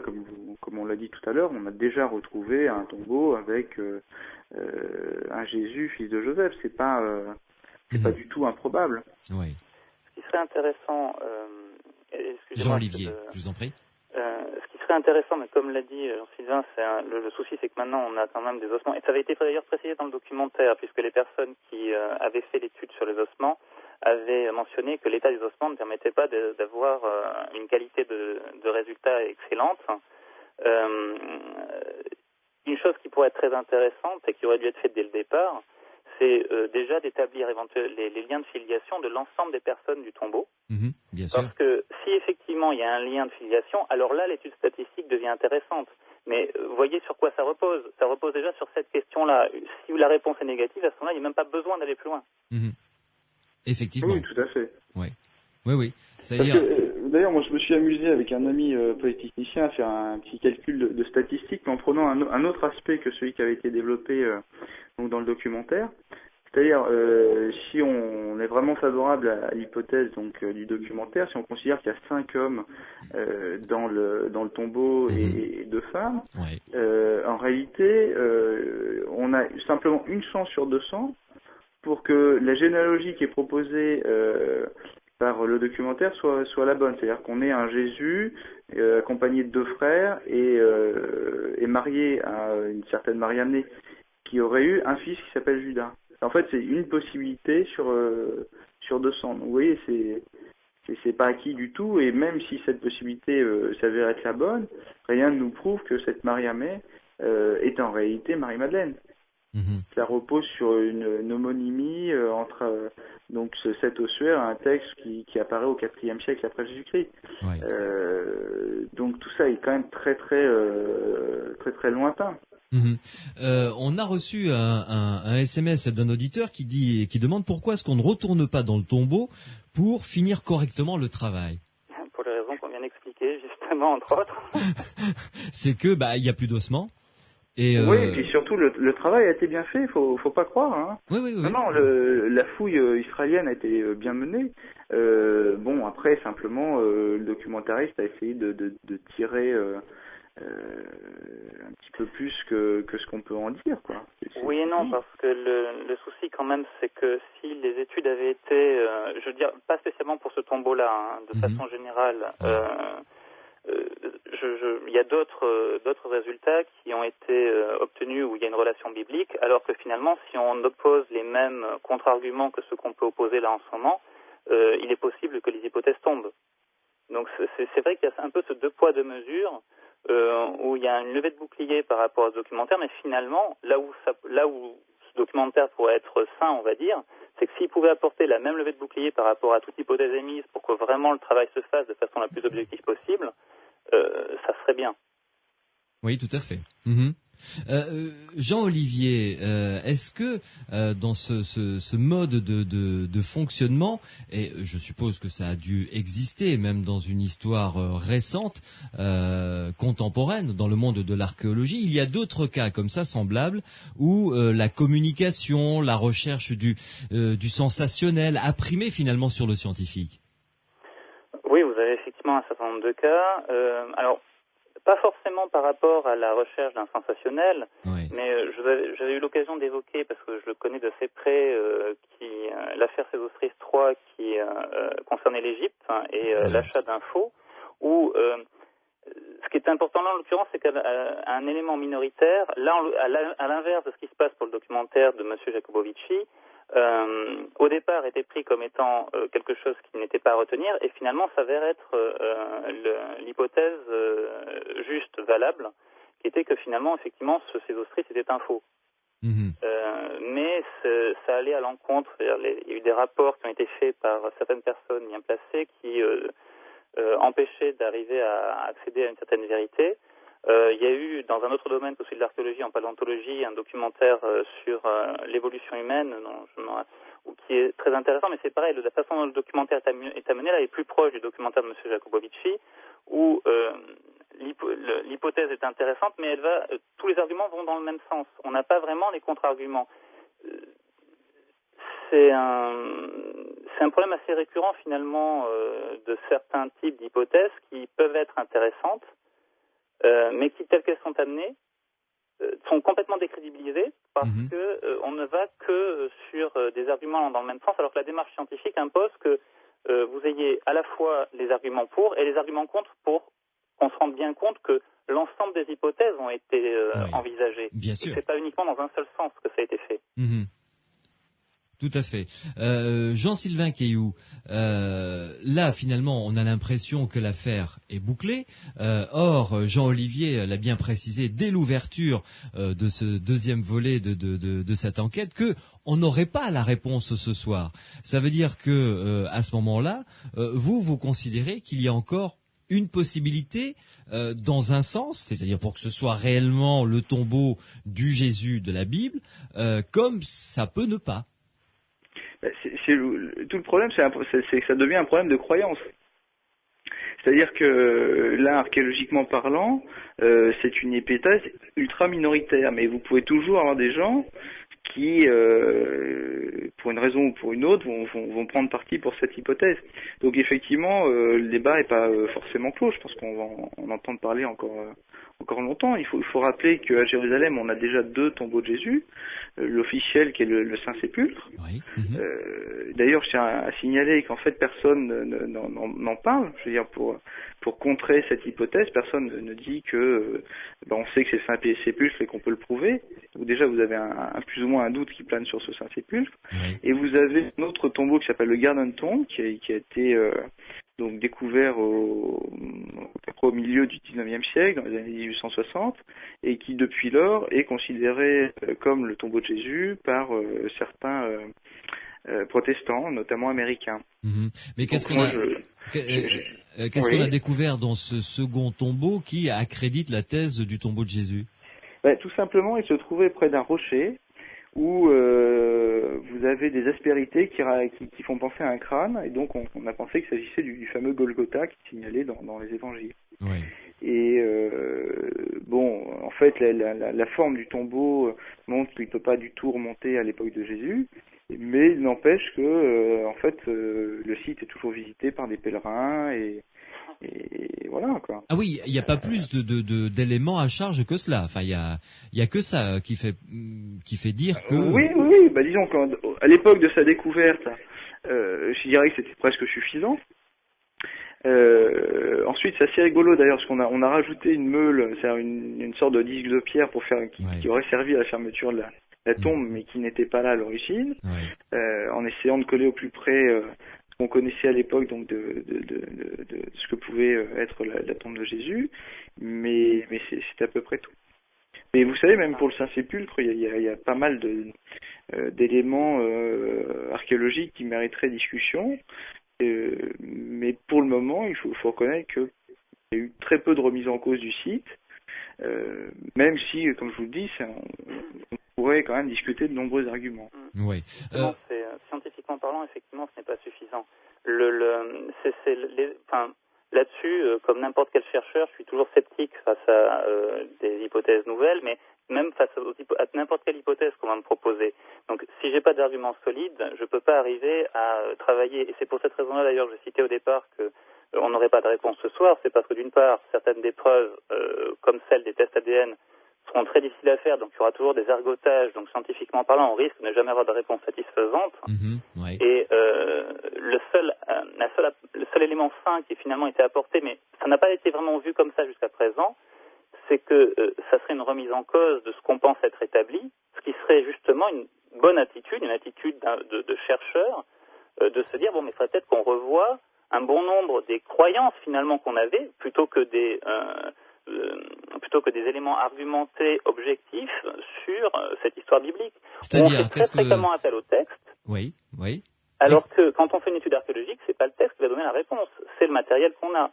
comme on l'a dit tout à l'heure, on a déjà retrouvé un tombeau avec un Jésus, fils de Joseph. C'est pas du tout improbable. Oui. Ce qui serait intéressant, Jean-Olivier, je vous en prie. Ce qui serait intéressant, mais comme l'a dit Jean-Sylvain, le souci c'est que maintenant on a quand même des ossements, et ça avait été d'ailleurs précisé dans le documentaire, puisque les personnes qui avaient fait l'étude sur les ossements avaient mentionné que l'état des ossements ne permettait pas d'avoir une qualité de résultat excellente. Une chose qui pourrait être très intéressante et qui aurait dû être faite dès le départ, c'est déjà d'établir les liens de filiation de l'ensemble des personnes du tombeau. Bien sûr. Parce que si effectivement il y a un lien de filiation, alors là l'étude statistique devient intéressante. Mais voyez sur quoi ça repose. Ça repose déjà sur cette question-là. Si la réponse est négative, à ce moment-là, il n'y a même pas besoin d'aller plus loin. Effectivement. Oui, tout à fait. Oui. D'ailleurs, moi, je me suis amusé avec un ami polytechnicien à faire un petit calcul de statistiques, mais en prenant un autre aspect que celui qui avait été développé donc dans le documentaire. C'est-à-dire, si on est vraiment favorable à l'hypothèse donc du documentaire, si on considère qu'il y a 5 hommes dans le tombeau et 2 femmes, en réalité, on a simplement une chance sur 200 pour que la généalogie qui est proposée par le documentaire soit la bonne. C'est-à-dire qu'on ait un Jésus accompagné de 2 frères et marié à une certaine Mariamnée qui aurait eu un fils qui s'appelle Judas. En fait, c'est une possibilité sur 200. Donc, vous voyez, c'est pas acquis du tout. Et même si cette possibilité s'avère être la bonne, rien ne nous prouve que cette Mariamée est en réalité Marie-Madeleine. Ça repose sur une homonymie entre donc cet ossuaire et un texte qui apparaît au IVe siècle après Jésus-Christ. Donc tout ça est quand même très très lointain. On a reçu un SMS d'un auditeur qui demande pourquoi est-ce qu'on ne retourne pas dans le tombeau pour finir correctement le travail. Pour les raisons qu'on vient d'expliquer, justement, entre autres. C'est que il y a plus d'ossements. Oui, et puis surtout le travail a été bien fait, faut pas croire. Hein. Oui. Non, la fouille israélienne a été bien menée. Bon, après simplement le documentariste a essayé de tirer un petit peu plus que ce qu'on peut en dire, quoi. Oui et non, parce que le souci quand même, c'est que si les études avaient été, je veux dire, pas spécialement pour ce tombeau-là, de façon générale, il y a d'autres résultats qui ont été obtenus où il y a une relation biblique, alors que finalement, si on oppose les mêmes contre-arguments que ceux qu'on peut opposer là en ce moment, il est possible que les hypothèses tombent. Donc c'est vrai qu'il y a un peu ce 2 poids 2 mesures où il y a une levée de bouclier par rapport à ce documentaire, mais finalement, là où ce documentaire pourrait être sain, on va dire, c'est que s'il pouvait apporter la même levée de bouclier par rapport à toute hypothèse émise pour que vraiment le travail se fasse de façon la plus objective possible, ça serait bien. Oui, tout à fait. Jean-Olivier, est-ce que dans ce mode de fonctionnement, et je suppose que ça a dû exister même dans une histoire récente, contemporaine, dans le monde de l'archéologie, il y a d'autres cas comme ça semblables où la communication, la recherche du sensationnel a primé finalement sur le scientifique? Oui, vous avez effectivement un certain nombre de cas. Alors, pas forcément par rapport à la recherche d'un sensationnel, mais j'avais eu l'occasion d'évoquer, parce que je le connais d'assez près, l'affaire Sésostris III qui concernait l'Égypte et l'achat d'infos, où ce qui est important là en l'occurrence, c'est qu'un élément minoritaire, là à l'inverse de ce qui se passe pour le documentaire de M. Jacobovici, au départ était pris comme étant quelque chose qui n'était pas à retenir et finalement s'avère être l'hypothèse juste, valable, qui était que finalement effectivement ce Sésostris était un faux. Mais ça allait à l'encontre, il y a eu des rapports qui ont été faits par certaines personnes bien placées qui empêchaient d'arriver à accéder à une certaine vérité. Il y a eu, dans un autre domaine que celui de l'archéologie, en paléontologie, un documentaire sur l'évolution humaine, qui est très intéressant, mais c'est pareil, la façon dont le documentaire est amené là est plus proche du documentaire de M. Jacobovici, où l'hypothèse est intéressante, mais tous les arguments vont dans le même sens. On n'a pas vraiment les contre-arguments. C'est un problème assez récurrent finalement de certains types d'hypothèses qui peuvent être intéressantes, mais qui, telles qu'elles sont amenées, sont complètement décrédibilisées parce que on ne va que sur des arguments allant dans le même sens, alors que la démarche scientifique impose que vous ayez à la fois les arguments pour et les arguments contre pour qu'on se rende bien compte que l'ensemble des hypothèses ont été envisagées. Bien sûr. Et c'est pas uniquement dans un seul sens que ça a été fait. Tout à fait. Jean-Sylvain Cailloux, là finalement on a l'impression que l'affaire est bouclée. Or, Jean-Olivier l'a bien précisé dès l'ouverture de ce deuxième volet de cette enquête que on n'aurait pas la réponse ce soir. Ça veut dire que à ce moment-là, vous considérez qu'il y a encore une possibilité dans un sens, c'est-à-dire pour que ce soit réellement le tombeau du Jésus de la Bible, comme ça peut ne pas. Tout le problème, c'est que ça devient un problème de croyance. C'est-à-dire que là, archéologiquement parlant, c'est une hypothèse ultra minoritaire, mais vous pouvez toujours avoir des gens qui, pour une raison ou pour une autre, vont prendre parti pour cette hypothèse. Donc effectivement, le débat n'est pas forcément clos. Je pense qu'on va en entendre parler encore longtemps. Il faut rappeler qu'à Jérusalem, on a déjà 2 tombeaux de Jésus. L'officiel qui est le Saint-Sépulcre. Oui. D'ailleurs, je tiens à signaler qu'en fait, personne n'en parle. Je veux dire, pour contrer cette hypothèse, personne ne dit que on sait que c'est le Saint-Sépulcre et qu'on peut le prouver. Donc déjà, vous avez plus ou moins un doute qui plane sur ce Saint-Sépulcre. Oui. Et vous avez un autre tombeau qui s'appelle le Garden Tomb, qui a été donc découvert au milieu du 19e siècle, dans les années 1860, et qui depuis lors est considéré comme le tombeau de Jésus par certains protestants, notamment américains. Mais qu'est-ce qu'on a découvert dans ce second tombeau qui accrédite la thèse du tombeau de Jésus? Tout simplement, il se trouvait près d'un rocher où vous avez des aspérités qui font penser à un crâne, et donc on a pensé qu'il s'agissait du fameux Golgotha qui est signalé dans les évangiles. Oui. Et en fait, la forme du tombeau montre qu'il ne peut pas du tout remonter à l'époque de Jésus, mais il n'empêche que le site est toujours visité par des pèlerins et voilà quoi. Ah oui, il n'y a pas plus d'éléments à charge que cela. Enfin, il y a que ça qui fait dire que. Oui. Disons qu'à l'époque de sa découverte, je dirais que c'était presque suffisant. Ensuite, c'est assez rigolo d'ailleurs parce qu'on a rajouté une meule, c'est-à-dire une sorte de disque de pierre qui aurait servi à la fermeture de la tombe, mais qui n'était pas là à l'origine, en essayant de coller au plus près ce qu'on connaissait à l'époque, donc de ce que pouvait être la tombe de Jésus, mais c'est à peu près tout. Mais vous savez, même pour le Saint-Sépulcre, il y a pas mal d'éléments archéologiques qui mériteraient discussion. Mais pour le moment, il faut reconnaître qu'il y a eu très peu de remise en cause du site, même si, comme je vous le dis, on pourrait quand même discuter de nombreux arguments. Oui. Scientifiquement parlant, effectivement, ce n'est pas suffisant. Là-dessus, comme n'importe quel chercheur, je suis toujours sceptique face à des hypothèses nouvelles, mais même face à n'importe quelle hypothèse qu'on va me proposer. Donc, si j'ai pas d'arguments solides, je peux pas arriver à travailler. Et c'est pour cette raison-là, d'ailleurs, je citais au départ que on n'aurait pas de réponse ce soir. C'est parce que d'une part, certaines des preuves, comme celle des tests ADN, seront très difficiles à faire. Donc, il y aura toujours des ergotages. Donc, scientifiquement parlant, on risque de ne jamais avoir de réponse satisfaisante. Et le seul élément fin qui finalement été apporté, mais ça n'a pas été vraiment vu comme ça jusqu'à présent, c'est que ça serait une remise en cause de ce qu'on pense être établi, ce qui serait justement une bonne attitude, une attitude de chercheur, de se dire, mais il faudrait peut-être qu'on revoie un bon nombre des croyances finalement qu'on avait, plutôt que des éléments argumentés, objectifs sur cette histoire biblique. C'est-à-dire, on fait très fréquemment appel au texte. Oui. Alors que quand on fait une étude archéologique, c'est pas le texte qui va donner la réponse, c'est le matériel qu'on a.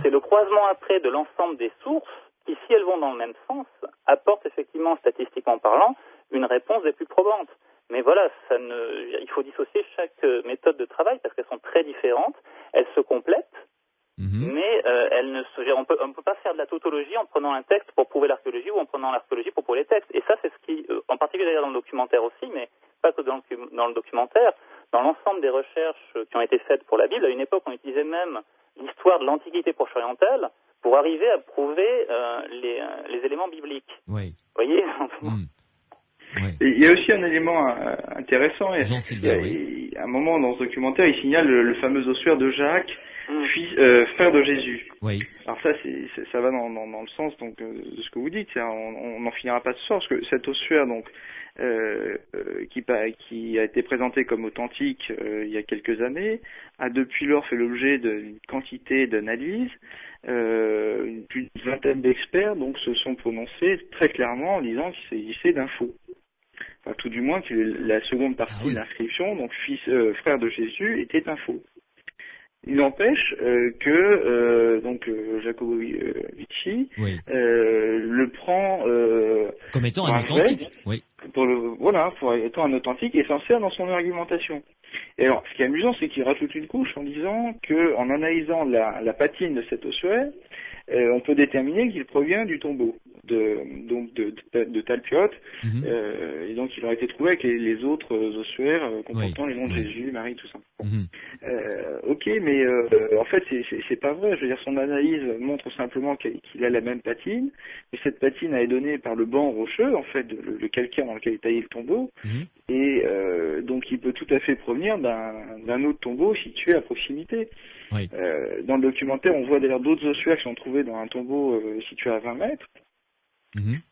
C'est le croisement après de l'ensemble des sources qui, si elles vont dans le même sens, apportent effectivement, statistiquement parlant, une réponse des plus probantes. Mais voilà, il faut dissocier chaque méthode de travail parce qu'elles sont très différentes, elles se complètent, mais on peut pas faire de la tautologie en prenant un texte pour prouver l'archéologie ou en prenant l'archéologie pour prouver les textes. Et ça, c'est ce qui, en particulier d'ailleurs dans le documentaire aussi, mais pas que dans le documentaire, dans l'ensemble des recherches qui ont été faites pour la Bible, à une époque, on utilisait même l'histoire de l'Antiquité proche-orientale pour arriver à prouver les éléments bibliques. Oui. Vous voyez Il y a aussi un élément intéressant. Jean-Sylvain, à un moment dans ce documentaire, il signale le fameux ossuaire de Jacques, frère de Jésus. Oui. Alors ça va dans le sens donc de ce que vous dites. On n'en finira pas ce soir parce que cet ossuaire donc qui a été présenté comme authentique il y a quelques années, a depuis lors fait l'objet d'une quantité d'analyses. Plus d'une vingtaine d'experts donc se sont prononcés très clairement en disant qu'il s'agissait d'un faux. Enfin, tout du moins que la seconde partie de l'inscription, donc frère de Jésus, était un faux. Il n'empêche que Jacopo Vici le prend comme étant un authentique. Oui. Pour étant un authentique et s'en sert dans son argumentation. Et alors, ce qui est amusant, c'est qu'il rajoute une couche en disant que, en analysant la patine de cet ossuaire, on peut déterminer qu'il provient du tombeau de Talpiote, et donc il aurait été trouvé avec les autres ossuaires comportant les noms de Jésus, Marie, tout ça. Bon. Ok, mais en fait c'est pas vrai. Je veux dire, son analyse montre simplement qu'il a la même patine, et cette patine a été donnée par le banc rocheux, en fait, le calcaire dans lequel est taillé le tombeau, et donc il peut tout à fait provenir d'un autre tombeau situé à proximité. Oui. Dans le documentaire, on voit d'ailleurs d'autres ossuaires qui sont trouvés dans un tombeau situé à 20 mètres.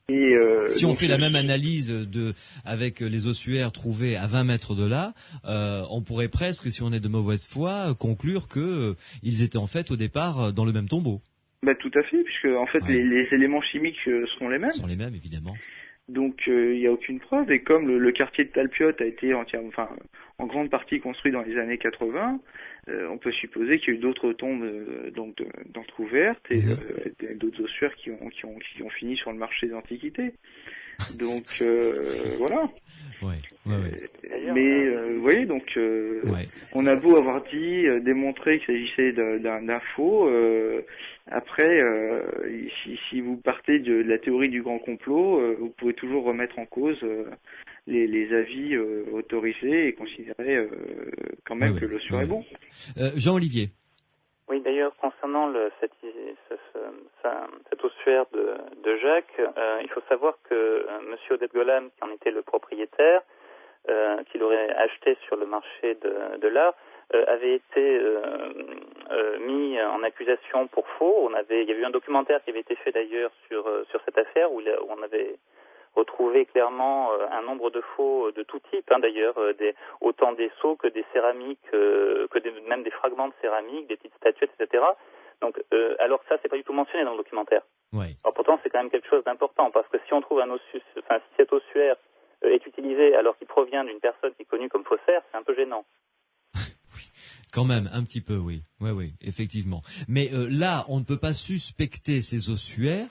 Et si on fait la même analyse avec les ossuaires trouvés à 20 mètres de là, on pourrait presque, si on est de mauvaise foi, conclure que ils étaient en fait au départ dans le même tombeau. Bah tout à fait, puisque en fait les éléments chimiques seront les mêmes. Sont les mêmes, évidemment. Donc il n'y a aucune preuve, et comme le quartier de Talpiote a été en grande partie construit dans les années 80, on peut supposer qu'il y a eu d'autres tombes d'entrouvertes et d'autres ossuaires qui ont fini sur le marché des antiquités. Donc voilà. Mais vous voyez, donc on a beau avoir démontré qu'il s'agissait d'un faux, après si vous partez de la théorie du grand complot, vous pouvez toujours remettre en cause les avis autorisés et considérer quand même que l'ossuaire est bon. Jean-Olivier. Oui, d'ailleurs, concernant cet ossuaire de Jacques, il faut savoir que Monsieur Oded Golam, qui en était le propriétaire, qu'il aurait acheté sur le marché de l'art, avait été mis en accusation pour faux. Il y avait eu un documentaire qui avait été fait d'ailleurs sur cette affaire où on avait retrouvé clairement un nombre de faux de tout type, d'ailleurs, autant des sceaux que des céramiques, même des fragments de céramique, des petites statuettes, etc. Donc, alors ça, c'est pas du tout mentionné dans le documentaire. Alors pourtant, c'est quand même quelque chose d'important, parce que si on trouve si cet ossuaire est utilisé alors qu'il provient d'une personne qui est connue comme faussaire, c'est un peu gênant. Quand même, un petit peu, oui, effectivement. Mais là, on ne peut pas suspecter ces ossuaires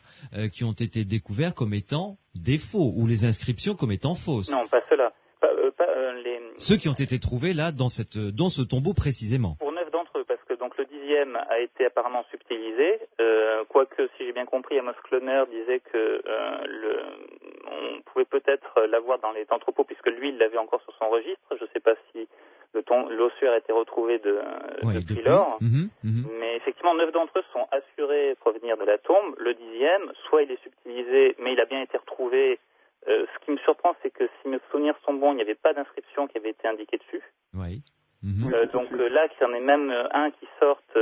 qui ont été découverts comme étant des faux, ou les inscriptions comme étant fausses. Non, pas ceux-là. Ceux qui ont été trouvés là, dans ce tombeau précisément. Pour 9 d'entre eux, parce que donc le 10e a été apparemment subtilisé, quoique, si j'ai bien compris, Amos Kloner disait que on pouvait peut-être l'avoir dans les entrepôts, puisque lui, il l'avait encore sur son registre. Je ne sais pas si l'ossuaire a été retrouvé depuis lors. Mais effectivement, 9 d'entre eux sont assurés provenir de la tombe. Le 10e, soit il est subtilisé, mais il a bien été retrouvé. Ce qui me surprend, c'est que si mes souvenirs sont bons, il n'y avait pas d'inscription qui avait été indiquée dessus. Donc là, qu'il y en ait même un qui sorte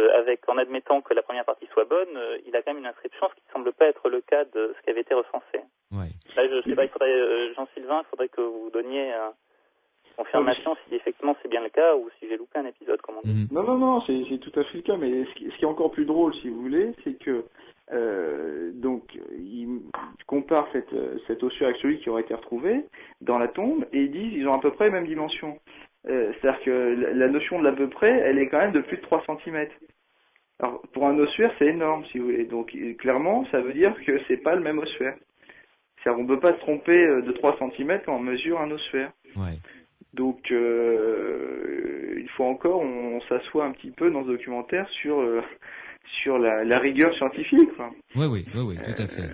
en admettant que la première partie soit bonne, il a quand même une inscription, ce qui ne semble pas être le cas de ce qui avait été recensé. Là, je ne sais pas, il faudrait, Jean-Sylvain, il faudrait que vous donniez confirmation si effectivement c'est bien le cas ou si j'ai loupé un épisode, comme on dit. Non, c'est tout à fait le cas, mais ce qui est encore plus drôle, si vous voulez, c'est que ils comparent cet ossuaire avec celui qui aurait été retrouvé dans la tombe, et ils disent ils ont à peu près les mêmes dimensions. C'est-à-dire que la notion de l'à peu près, elle est quand même de plus de 3 cm. Alors, pour un ossuaire, c'est énorme, si vous voulez. Donc, clairement, ça veut dire que c'est pas le même ossuaire. C'est-à-dire, on peut pas se tromper de 3 cm quand on mesure un ossuaire. Donc, il faut encore, on s'assoit un petit peu dans ce documentaire sur la rigueur scientifique. Oui, tout à fait.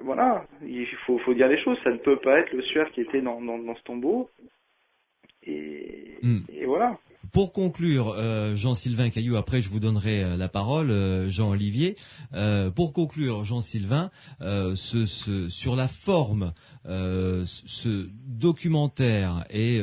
Voilà, il faut dire les choses. Ça ne peut pas être l'ossuaire qui était dans ce tombeau. Et voilà. Pour conclure, Jean-Sylvain Caillou, après je vous donnerai la parole, Jean-Olivier. Pour conclure, Jean-Sylvain, sur la forme, ce documentaire et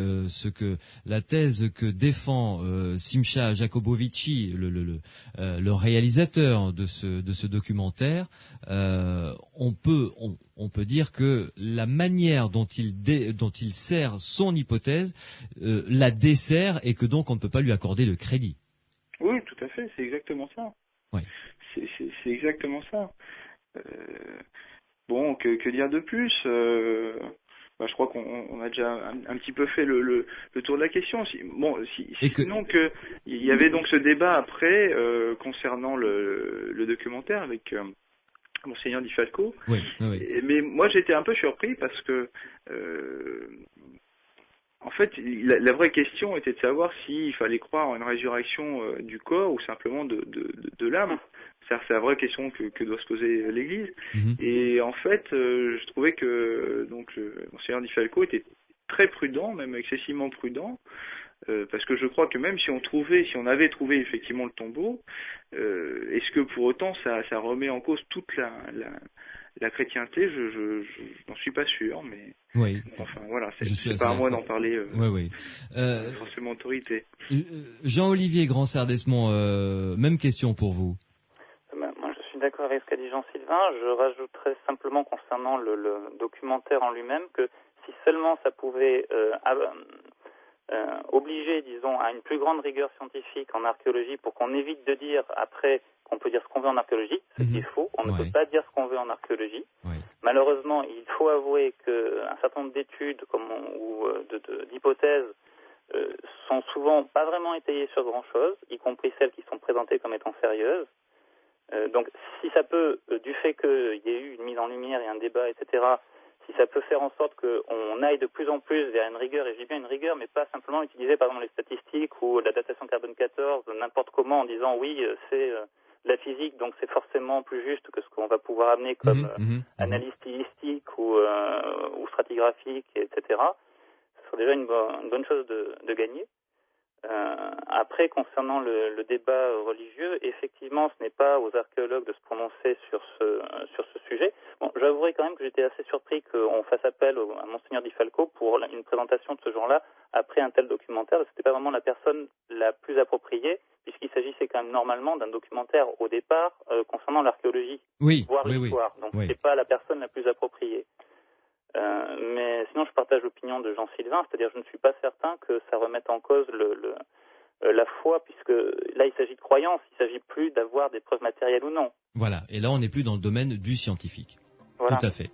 la thèse que défend Simcha Jacobovici, le réalisateur de ce documentaire, on peut dire que la manière dont il sert son hypothèse la dessert et que donc on ne peut pas lui accorder le crédit. Oui, tout à fait, c'est exactement ça. C'est exactement ça. Bon, que dire de plus je crois qu'on a déjà un petit peu fait le tour de la question. Sinon que il y avait donc ce débat après concernant le documentaire avec Monseigneur Di Falco. Oui. Mais moi j'étais un peu surpris parce que en fait la vraie question était de savoir s'il fallait croire en une résurrection du corps ou simplement de l'âme. C'est la vraie question que doit se poser l'Église. Et en fait, je trouvais que Monseigneur Di Falco était très prudent, même excessivement prudent, parce que je crois que même si on avait trouvé effectivement le tombeau, est-ce que pour autant ça remet en cause toute la chrétienté? Je n'en suis pas sûr, mais enfin voilà, c'est pas à moi d'en parler. Forcément autorité. Jean-Olivier Grand-Sardesmond, même question pour vous. D'accord avec ce qu'a dit Jean-Sylvain. Je rajouterais simplement concernant le documentaire en lui-même que si seulement ça pouvait obliger, disons, à une plus grande rigueur scientifique en archéologie pour qu'on évite de dire après qu'on peut dire ce qu'on veut en archéologie, ce qui est faux. On ne peut pas dire ce qu'on veut en archéologie. Malheureusement, il faut avouer qu'un certain nombre d'études ou d'hypothèses sont souvent pas vraiment étayées sur grand-chose, y compris celles qui sont présentées comme étant sérieuses. Donc, si ça peut, du fait qu'il y ait eu une mise en lumière et un débat, etc., si ça peut faire en sorte qu'on aille de plus en plus vers une rigueur, et je dis bien une rigueur, mais pas simplement utiliser par exemple les statistiques ou la datation carbone 14, n'importe comment, en disant oui, c'est de la physique, donc c'est forcément plus juste que ce qu'on va pouvoir amener comme analyse stylistique ou stratigraphique, etc. Ce serait déjà une bonne chose de gagner. Après, concernant le débat religieux, effectivement, ce n'est pas aux archéologues de se prononcer sur ce sujet. Bon, j'avouerai quand même que j'étais assez surpris qu'on fasse appel à Monseigneur Di Falco pour une présentation de ce genre-là après un tel documentaire. C'était pas vraiment la personne la plus appropriée, puisqu'il s'agissait quand même normalement d'un documentaire au départ concernant l'archéologie, voire l'histoire. Donc, c'est pas la personne la plus appropriée. Mais sinon, je partage l'opinion de Jean-Sylvain, c'est-à-dire je ne suis pas certain que ça remette en cause la foi, puisque là, il s'agit de croyance, il ne s'agit plus d'avoir des preuves matérielles ou non. Voilà, et là, on n'est plus dans le domaine du scientifique. Voilà. Tout à fait.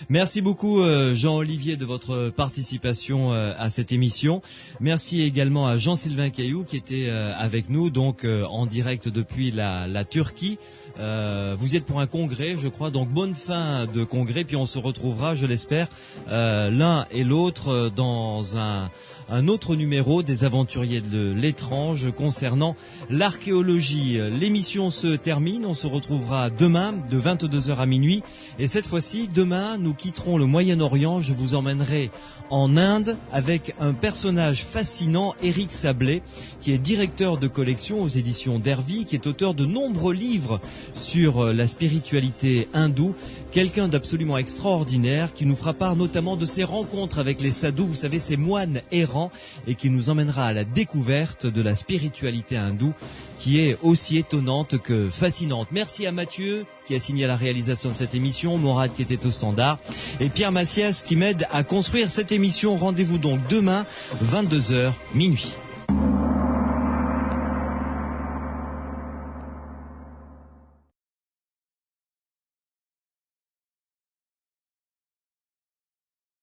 Merci beaucoup Jean-Olivier de votre participation à cette émission. Merci également à Jean-Sylvain Caillou qui était avec nous donc en direct depuis la Turquie. Vous êtes pour un congrès, je crois, donc bonne fin de congrès, puis on se retrouvera, je l'espère, l'un et l'autre dans un autre numéro des Aventuriers de l'étrange concernant l'archéologie. L'émission se termine, on se retrouvera demain de 22h à minuit, et cette fois-ci, demain, nous quitterons le Moyen-Orient. Je vous emmènerai en Inde avec un personnage fascinant, Éric Sablé, qui est directeur de collection aux éditions Dervy, qui est auteur de nombreux livres sur la spiritualité hindoue. Quelqu'un d'absolument extraordinaire qui nous fera part notamment de ses rencontres avec les sadhus, vous savez, ces moines errants, et qui nous emmènera à la découverte de la spiritualité hindoue, qui est aussi étonnante que fascinante. Merci à Mathieu qui a signé la réalisation de cette émission, Morad qui était au standard, et Pierre Massias qui m'aide à construire cette émission. Rendez-vous donc demain, 22h, minuit.